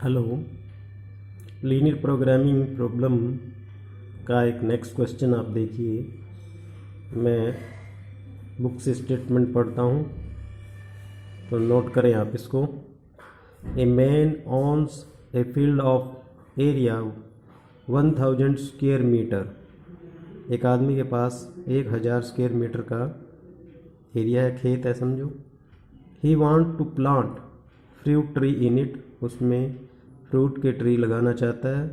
Hello. Linear programming problem का एक next question आप देखिए। मैं बुक से स्टेटमेंट पढ़ता हूँ तो नोट करें आप इसको। A man owns a field of area 1000 square metre. एक आदमी के पास 1000 स्क्वायर मीटर का एरिया है, खेत है समझो। He want to plant fruit tree in it. उसमें फ्रूट के ट्री लगाना चाहता है।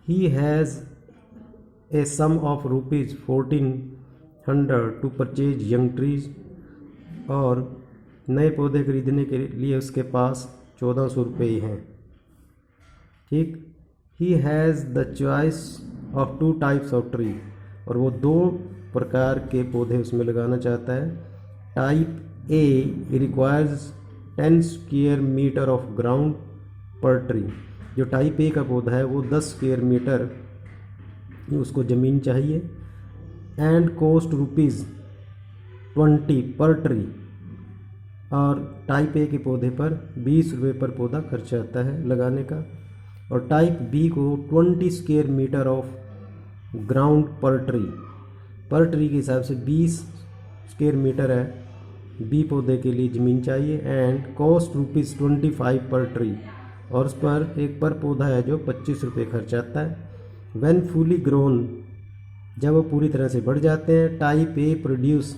He has a sum of rupees 1400 to purchase young trees. और नए पौधे खरीदने के लिए उसके पास 1400 रुपये हैं। ठीक। He has the choice of 2 types of tree. और वो 2 प्रकार के पौधे उसमें लगाना चाहता है। Type A requires 10 square metre of ground per tree. जो टाइप ए का पौधा है वो 10 स्क्वायर मीटर उसको ज़मीन चाहिए। एंड कोस्ट ₹20 पर ट्री। और टाइप ए के पौधे पर 20 रुपये पर पौधा खर्च आता है लगाने का। और टाइप बी को 20 square metre of ground per tree के हिसाब से 20 स्क्वायर मीटर है बी पौधे के लिए ज़मीन चाहिए। एंड कॉस्ट ₹25 पर ट्री। और उस पर एक पर पौधा है जो 25 रुपये खर्च आता है। व्हेन फुली ग्रोन, जब वो पूरी तरह से बढ़ जाते हैं, type A produce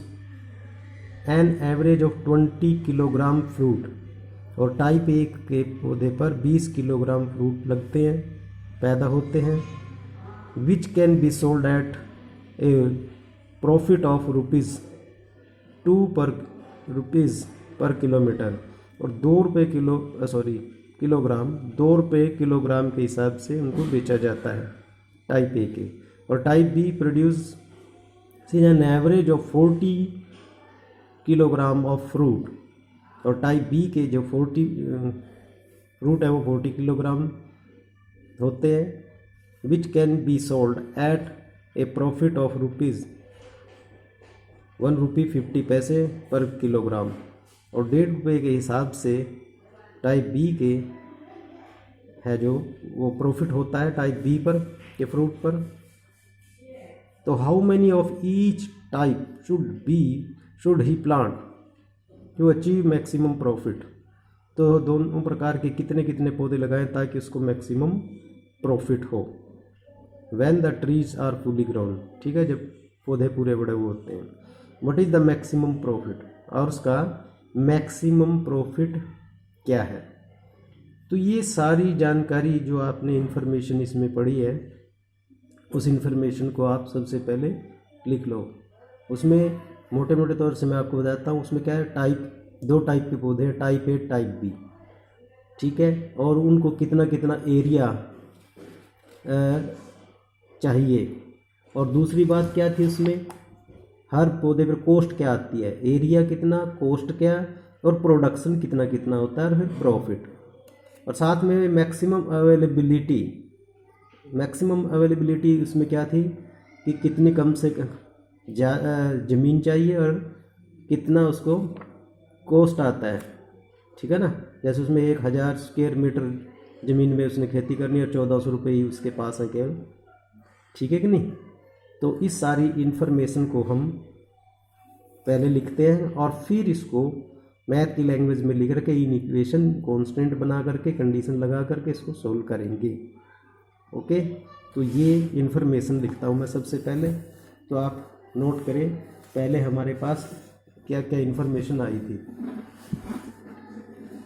an average of 20 kilogram fruit. और टाइप ए के पौधे पर 20 किलोग्राम फ्रूट लगते हैं, पैदा होते हैं। Which can be sold at A profit of ₹2 पर किलोमीटर। और 2 रुपये किलोग्राम के हिसाब से उनको बेचा जाता है टाइप ए के। और type B produce an average of 40 kilogram of fruit. और टाइप बी के जो 40 फ्रूट है वो 40 किलोग्राम होते हैं। Which can be sold at A profit of ₹1.50 पर किलोग्राम। और 1.5 रुपये के हिसाब से टाइप बी के है जो वो प्रॉफिट होता है टाइप बी पर के फ्रूट पर। तो how many of each type should he plant to achieve maximum profit. तो दोनों प्रकार के कितने कितने पौधे लगाएं ताकि उसको मैक्सिमम प्रॉफिट हो। When the trees are fully grown, ठीक है, जब पौधे पूरे बड़े हुए होते हैं। What is the maximum profit, और उसका मैक्सिमम प्रॉफिट क्या है। तो ये सारी जानकारी जो आपने इन्फॉर्मेशन इसमें पढ़ी है, उस इन्फॉर्मेशन को आप सबसे पहले लिख लो। उसमें मोटे मोटे तौर से मैं आपको बताता हूँ। उसमें क्या है, 2 टाइप के पौधे हैं, टाइप ए टाइप बी, ठीक है। और उनको कितना कितना एरिया चाहिए। और दूसरी बात क्या थी उसमें, हर पौधे पर कॉस्ट क्या आती है, एरिया कितना, कॉस्ट क्या, और प्रोडक्शन कितना कितना होता है, और फिर प्रॉफिट। और साथ में मैक्सिमम अवेलेबिलिटी उसमें क्या थी कि कितनी कम से ज़मीन चाहिए और कितना उसको कॉस्ट आता है, ठीक है ना। जैसे उसमें 1000 स्क्वायर मीटर ज़मीन में उसने खेती करनी और 1400 रुपये ही उसके पास है केवल, ठीक है कि नहीं। तो इस सारी इन्फॉर्मेशन को हम पहले लिखते हैं और फिर इसको मैथ की लैंग्वेज में लिख करके इन इक्वेशन कांस्टेंट बना करके कंडीशन लगा करके इसको सोल्व करेंगे। ओके, तो ये इन्फॉर्मेशन लिखता हूँ मैं सबसे पहले, तो आप नोट करें पहले हमारे पास क्या क्या इन्फॉर्मेशन आई थी।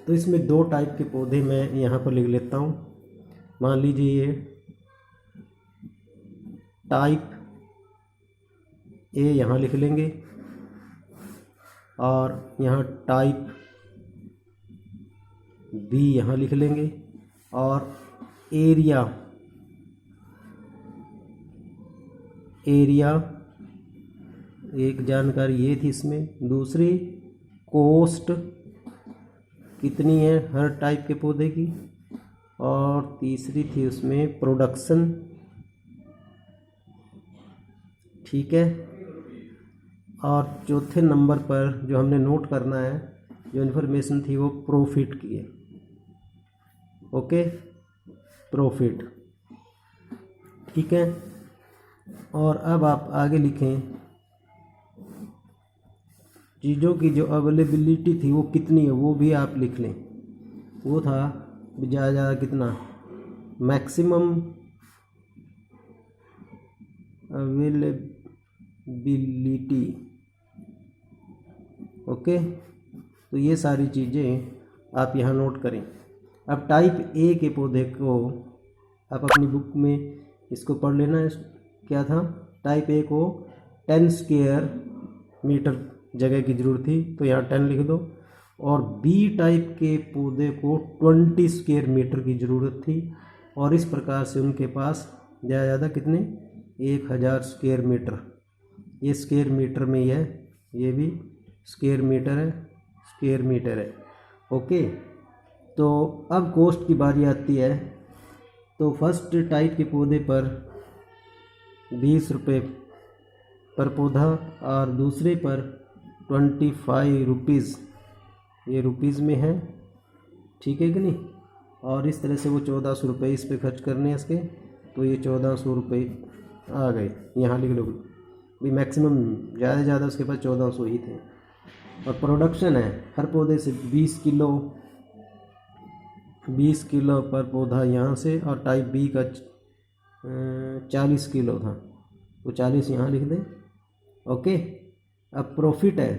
तो इसमें 2 टाइप के पौधे मैं यहाँ पर लिख लेता हूँ। मान लीजिए ये टाइप ए यहाँ लिख लेंगे और यहाँ टाइप बी यहाँ लिख लेंगे। और एरिया एक जानकारी ये थी इसमें। दूसरी कॉस्ट कितनी है हर टाइप के पौधे की। और तीसरी थी उसमें प्रोडक्शन, ठीक है। और चौथे नंबर पर जो हमने नोट करना है, जो इन्फॉर्मेशन थी वो प्रॉफिट की है। ओके। प्रॉफिट। ठीक है, और अब आप आगे लिखें चीज़ों की जो अवेलेबिलिटी थी वो कितनी है वो भी आप लिख लें। वो था ज़्यादा कितना, मैक्सिमम अवेलेबिलिटी। ओके, तो ये सारी चीज़ें आप यहाँ नोट करें। अब टाइप ए के पौधे को आप अपनी बुक में इसको पढ़ लेना है। क्या था, टाइप ए को 10 स्क्वायर मीटर जगह की ज़रूरत थी, तो यहाँ 10 लिख दो। और बी टाइप के पौधे को 20 स्क्वायर मीटर की ज़रूरत थी, और इस प्रकार से उनके पास ज़्यादा कितने, 1000 स्क्वायर मीटर। ये स्क्वायर मीटर में ही है, ये भी स्क्वायर मीटर है, स्क्वायर मीटर है। ओके, तो अब कॉस्ट की बारी आती है। तो फर्स्ट टाइप के पौधे पर 20 रुपये पर पौधा, और दूसरे पर 25 रुपीज़, ये रुपीज़ में है, ठीक है कि नहीं। और इस तरह से वो 1400 रुपये इस पे खर्च करने हैं इसके, तो ये 1400 रुपये आ गए। यहाँ लिख लो भी, मैक्सिमम ज़्यादा से ज़्यादा उसके पास 1400 ही थे। और प्रोडक्शन है हर पौधे से 20 किलो पर पौधा यहाँ से, और टाइप बी का 40 किलो था, तो 40 यहाँ लिख दें। ओके, अब प्रॉफिट है,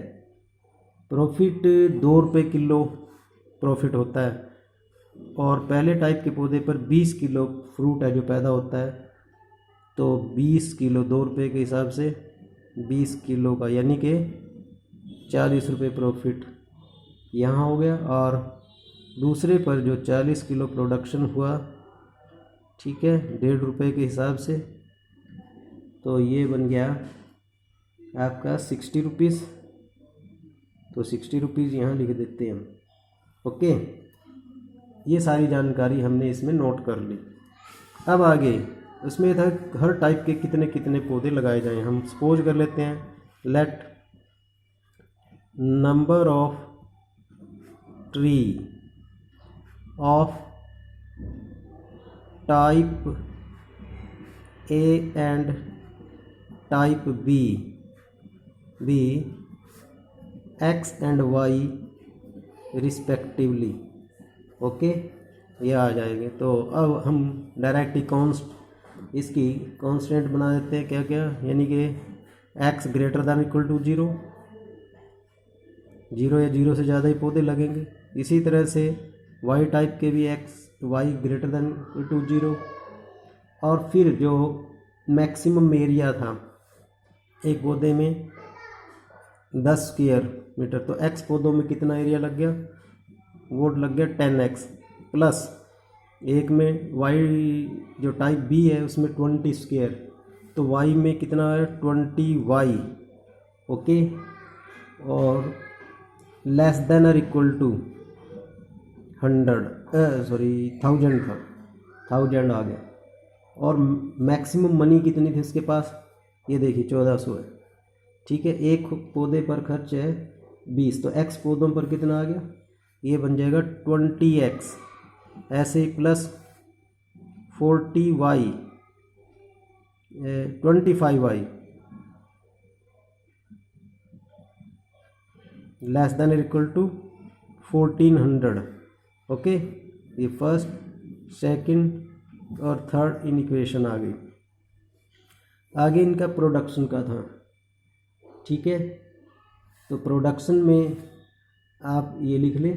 प्रॉफिट 2 रुपये किलो प्रॉफिट होता है। और पहले टाइप के पौधे पर 20 किलो फ्रूट है जो पैदा होता है, तो 20 किलो 2 रुपये के हिसाब से 20 किलो का, यानी कि 40 रुपये प्रॉफिट यहाँ हो गया। और दूसरे पर जो 40 किलो प्रोडक्शन हुआ, ठीक है, 1.5 रुपये के हिसाब से, तो ये बन गया आपका 60 रुपीज़, तो 60 रुपीज़ यहाँ लिख देते हैं हम। ओके, ये सारी जानकारी हमने इसमें नोट कर ली। अब आगे इसमें था हर टाइप के कितने कितने पौधे लगाए जाएं। हम सपोज कर लेते हैं, let number of tree of type A and type B X and Y respectively. Okay, ये आ जाएंगे। तो अब हम डायरेक्टली इसकी कांस्टेंट बना देते हैं, क्या क्या, यानी कि X greater than equal to 0 या 0 से ज़्यादा ही पौधे लगेंगे। इसी तरह से वाई टाइप के भी Y greater than equal to 0। और फिर जो मैक्सिमम एरिया था एक पौधे में 10 स्क्वायर मीटर, तो एक्स पौधों में कितना एरिया लग गया, वो लग गया 10x, प्लस एक में वाई जो टाइप बी है उसमें 20 स्क्वायर, तो वाई में कितना है 20y। ओके, और लेस देन और इक्वल टू 1000 था, 1000 आ गया। और मैक्सिमम मनी कितनी थी उसके पास, ये देखिए 1400 है, ठीक है। एक पौधे पर खर्च है 20, तो x पौधों पर कितना आ गया, ये बन जाएगा 20x, ऐसे plus 40y 25y less than equal to 1400। Okay, ये फर्स्ट, सेकंड और थर्ड इन इक्वेशन आ गई। आगे इनका प्रोडक्शन का था, ठीक है। तो प्रोडक्शन में आप ये लिख लें,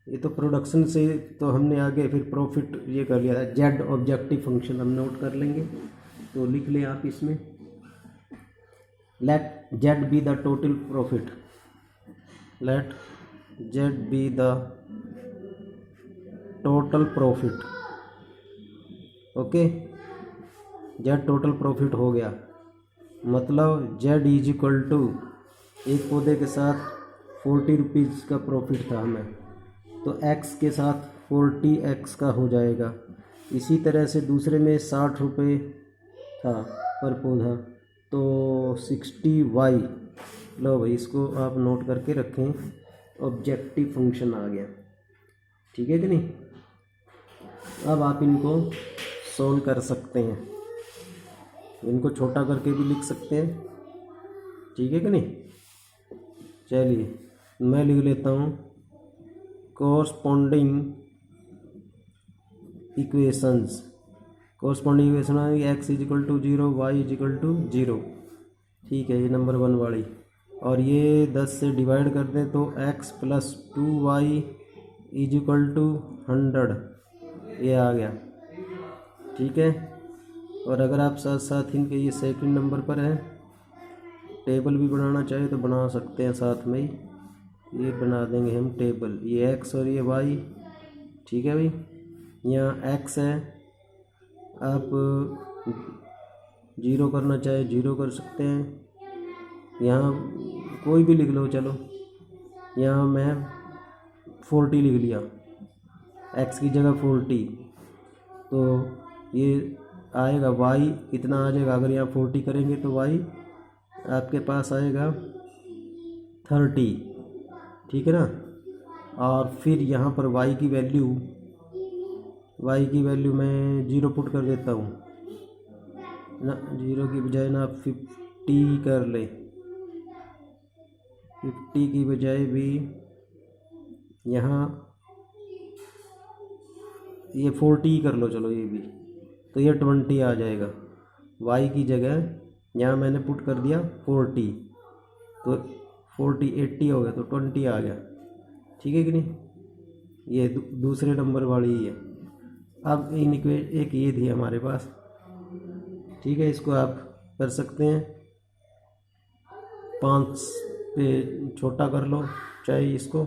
ये तो प्रोडक्शन से तो हमने आगे फिर प्रॉफिट ये कर लिया था, जेड ऑब्जेक्टिव फंक्शन हम नोट कर लेंगे। तो लिख लें आप इसमें, let Z be the total profit, let Z be the total profit. Okay, Z total profit हो गया, मतलब जेड इज इक्वल टू, एक पौधे के साथ 40 रुपीज़ का प्रॉफिट था हमें, तो एक्स के साथ 40x का हो जाएगा। इसी तरह से दूसरे में 60 रुपये था पर पौधा, तो 60y, लो भाई इसको आप नोट करके रखें, ऑब्जेक्टिव फंक्शन आ गया। ठीक है कि नहीं। अब आप इनको सोल्व कर सकते हैं, इनको छोटा करके भी लिख सकते हैं, ठीक है कि नहीं। चलिए मैं लिख लेता हूँ कोरस्पॉन्डिंग इक्वेशंस। कोरस्पॉन्डिंग इक्वेशन है x is equal to 0, Y is equal to 0, ठीक है, ये नंबर 1 वाली। और ये 10 से डिवाइड कर दें तो x plus 2y is equal to 100, ये आ गया, ठीक है। और अगर आप साथ साथ इनके ये सेकंड नंबर पर है, टेबल भी बनाना चाहे तो बना सकते हैं, साथ में ही ये बना देंगे हम टेबल, ये x और ये y, ठीक है भाई। यहाँ x है, आप 0 करना चाहे 0 कर सकते हैं, यहाँ कोई भी लिख लो, चलो यहाँ मैं 40 लिख लिया, x की जगह 40, तो ये आएगा y कितना आ जाएगा, अगर यहाँ 40 करेंगे तो y आपके पास आएगा 30, ठीक है ना। और फिर यहाँ पर y की वैल्यू मैं 0 पुट कर देता हूँ ना, 0 की बजाय ना 50 कर ले, 50 की बजाय भी यहाँ ये 40 कर लो, चलो ये भी, तो ये 20 आ जाएगा। y की जगह यहाँ मैंने पुट कर दिया 40, तो 40 80 हो गया, तो 20 आ गया, ठीक है कि नहीं। ये दूसरे नंबर वाली ही है। अब एक ये थी हमारे पास, ठीक है, इसको आप कर सकते हैं 5 पे छोटा कर लो चाहे इसको,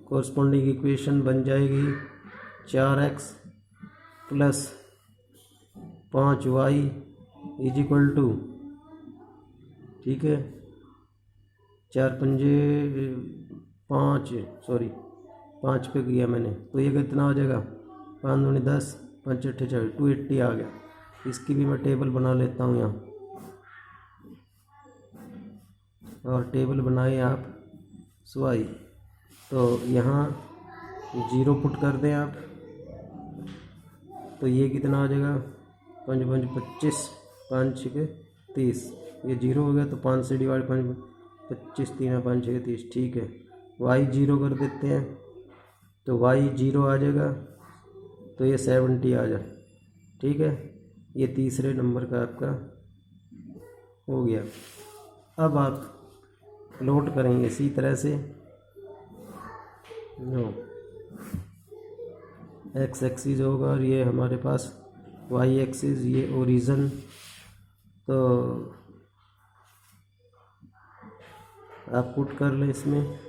कोरस्पॉन्डिंग इक्वेशन बन जाएगी 4x plus 5y is equal to, ठीक है, 4 पंजे 5, सॉरी 5 पे किया मैंने, तो ये कितना हो जाएगा 5 दूनी 10, 5 अट्ठे 280 आ गया। इसकी भी मैं टेबल बना लेता हूँ यहाँ, और टेबल बनाए आप स्वाई, तो यहाँ 0 पुट कर दें आप, तो ये कितना आ जाएगा 5 5 25, 5 6 30, ये 0 हो गया, तो 5 से डिवाइड 5 25 3 5 6 30, ठीक है। y 0 कर देते हैं, तो y 0 आ जाएगा, तो ये 70 आ जाए, ठीक है। ये तीसरे नंबर का आपका हो गया। अब आप लोड करेंगे इसी तरह से, x एक्सिस होगा और ये हमारे पास y एक्सिस, ये ओरिजिन, तो आप पुट कर लें इसमें,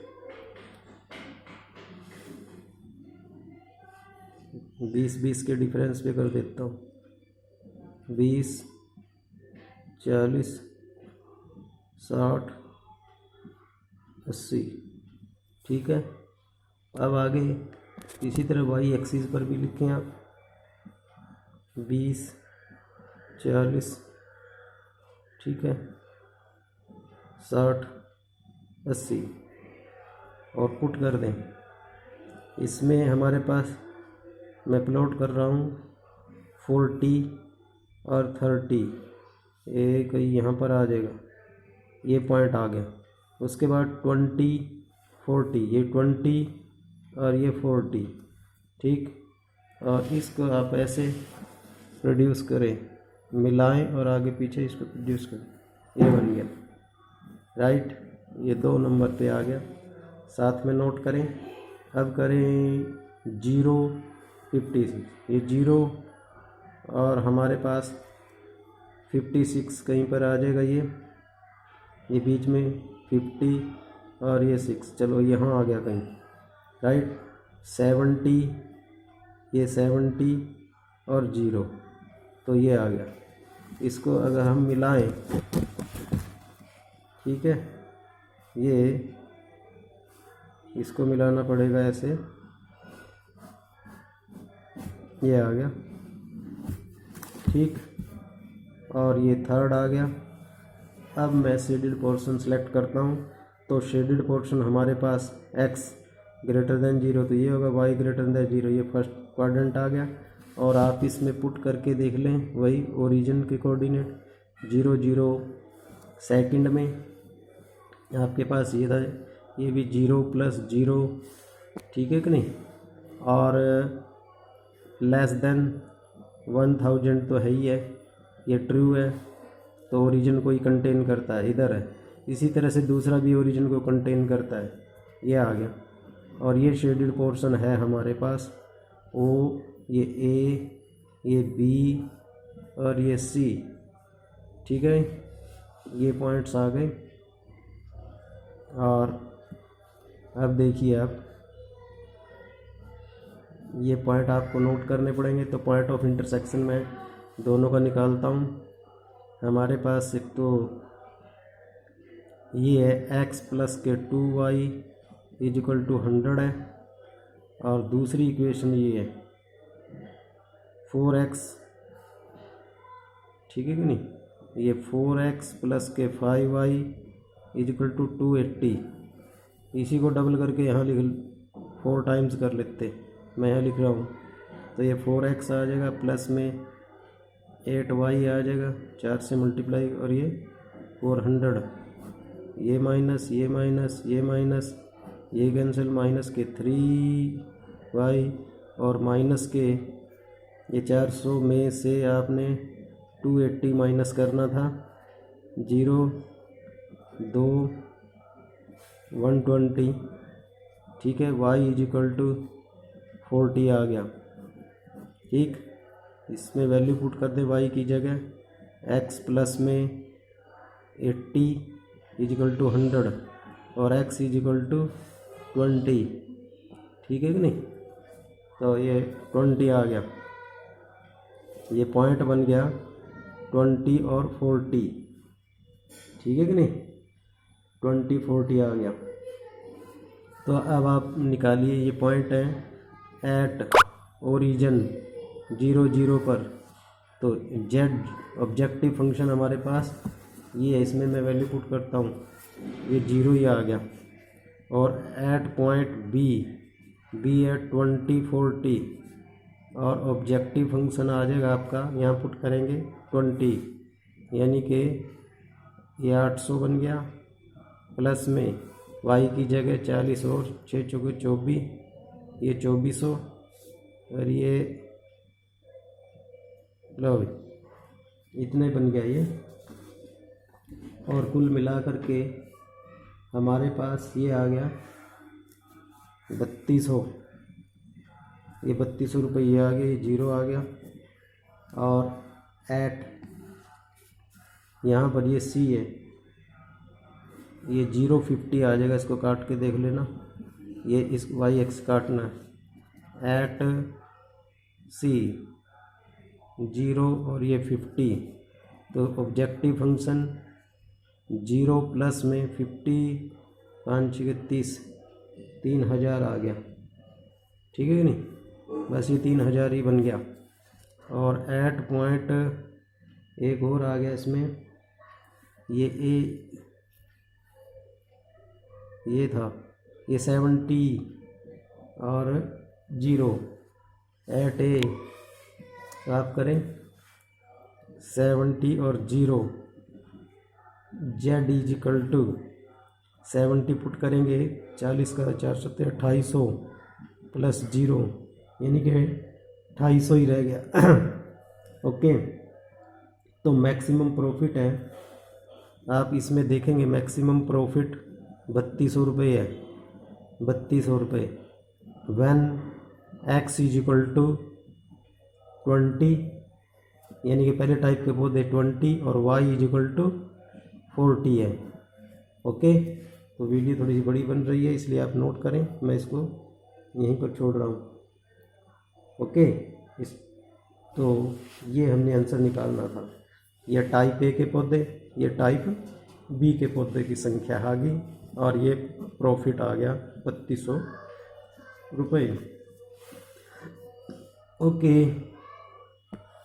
20 के डिफरेंस पे कर देता हूँ, 20 40 60 80, ठीक है। अब आगे इसी तरह y एक्सिस पर भी लिखें आप, 20 40, ठीक है, 60 80 और पुट कर दें। इसमें हमारे पास मैं प्लॉट कर रहा हूँ 40 और 30, एक यहाँ पर आ जाएगा, ये पॉइंट आ गया। उसके बाद 20 40, ये 20 और ये 40, ठीक। और इसको आप ऐसे प्रोड्यूस करें, मिलाएं और आगे पीछे इसको प्रोड्यूस करें, ये बन गया, राइट। ये 2 नंबर पे आ गया, साथ में नोट करें। अब करें 0 56, ये 0 और हमारे पास 56 कहीं पर आ जाएगा, ये बीच में 50 और ये 6, चलो यहाँ आ गया कहीं, राइट। 70, ये 70 और 0, तो ये आ गया। इसको अगर हम मिलाएं, ठीक है, ये इसको मिलाना पड़ेगा ऐसे, ये आ गया, ठीक। और ये थर्ड आ गया। अब मैं शेडेड पोर्शन सेलेक्ट करता हूँ, तो शेडेड पोर्शन हमारे पास x ग्रेटर देन 0 तो ये होगा, y ग्रेटर देन 0, ये फर्स्ट क्वाड्रेंट आ गया। और आप इसमें पुट करके देख लें वही ओरिजिन के कोऑर्डिनेट 0 0 सेकंड में आपके पास ये था, ये भी 0 + 0, ठीक है कि नहीं। और लेस देन 1000 तो है ही है, ये ट्रू है, तो ओरिजिन को ही कंटेन करता है, इधर है। इसी तरह से दूसरा भी ओरिजिन को कंटेन करता है, ये आ गया। और ये शेडेड पोर्शन है हमारे पास ओ, ये ए, ये बी और ये सी, ठीक है। ये पॉइंट्स आ गए। और अब देखिए आप, ये पॉइंट आपको नोट करने पड़ेंगे। तो पॉइंट ऑफ इंटरसेक्शन में दोनों का निकालता हूँ। हमारे पास एक तो ये है x + के 2y = 100 है, और दूसरी इक्वेशन ये है 4x, ठीक है कि नहीं। ये 4x + के 5y = 280। इसी को डबल करके यहाँ लिख 4 टाइम्स कर लेते, मैं यहाँ लिख रहा हूँ। तो ये 4x आ जाएगा, प्लस में 8y आ जाएगा, 4 से मल्टीप्लाई, और ये 400, ये माइनस, ये माइनस, ये माइनस, ये कैंसिल, माइनस के 3y और माइनस के ये 400 में से आपने 280 माइनस करना था। 0 2 120, ठीक है। y = 40 आ गया, ठीक। इसमें वैल्यू पुट कर दे y की जगह, x प्लस में 80 = 100 और x = 20, ठीक है कि नहीं। तो ये 20 आ गया, ये पॉइंट बन गया 20 और 40, ठीक है कि नहीं। 20 40 आ गया। तो अब आप निकालिए, ये पॉइंट है एट ओरिजिन 0 0 पर। तो z ऑब्जेक्टिव फंक्शन हमारे पास ये है, इसमें मैं वैल्यू पुट करता हूँ, ये 0 ही आ गया। और एट पॉइंट बी है 20 40, और ऑब्जेक्टिव फंक्शन आ जाएगा आपका, यहाँ पुट करेंगे 20, यानी कि ये 800 बन गया, प्लस में y की जगह 40 और 6 चौके 24, ये 2400, और ये लो इतने बन गया ये। और कुल मिला करके हमारे पास ये आ गया 3200, ये 3200 रुपये ये आ गया, ये 0 आ गया। और एट यहाँ पर ये सी है, ये 050 आ जाएगा, इसको काट के देख लेना, ये इस वाई एक्स काटना है। एट सी 0 और ये 50, तो ऑब्जेक्टिव फंक्शन 0 प्लस में 50 5 6 30, 3000 आ गया, ठीक है कि नहीं। बस ये 3000 ही बन गया। और एट पॉइंट एक और आ गया इसमें, ये ए, ये था ये 70 और 0, एट ए आप करें 70 और 0, z = 70 पुट करेंगे, 40 का 4 सत्ते 2800 प्लस 0, यानी कि 2800 ही रह गया। ओके, तो मैक्सिमम प्रॉफिट है, आप इसमें देखेंगे मैक्सिमम प्रॉफिट 3200 रुपये है, 3200 रुपये। व्हेन x = 20, यानी कि पहले टाइप के पौधे 20 और y = 40 है। ओके, तो वीडियो थोड़ी सी बड़ी बन रही है, इसलिए आप नोट करें, मैं इसको यहीं पर छोड़ रहा हूँ। ओके, तो ये हमने आंसर निकालना था। ये टाइप ए के पौधे, ये टाइप बी के पौधे की संख्या आ गई, और ये प्रॉफिट आ गया 3200 रुपये। ओके।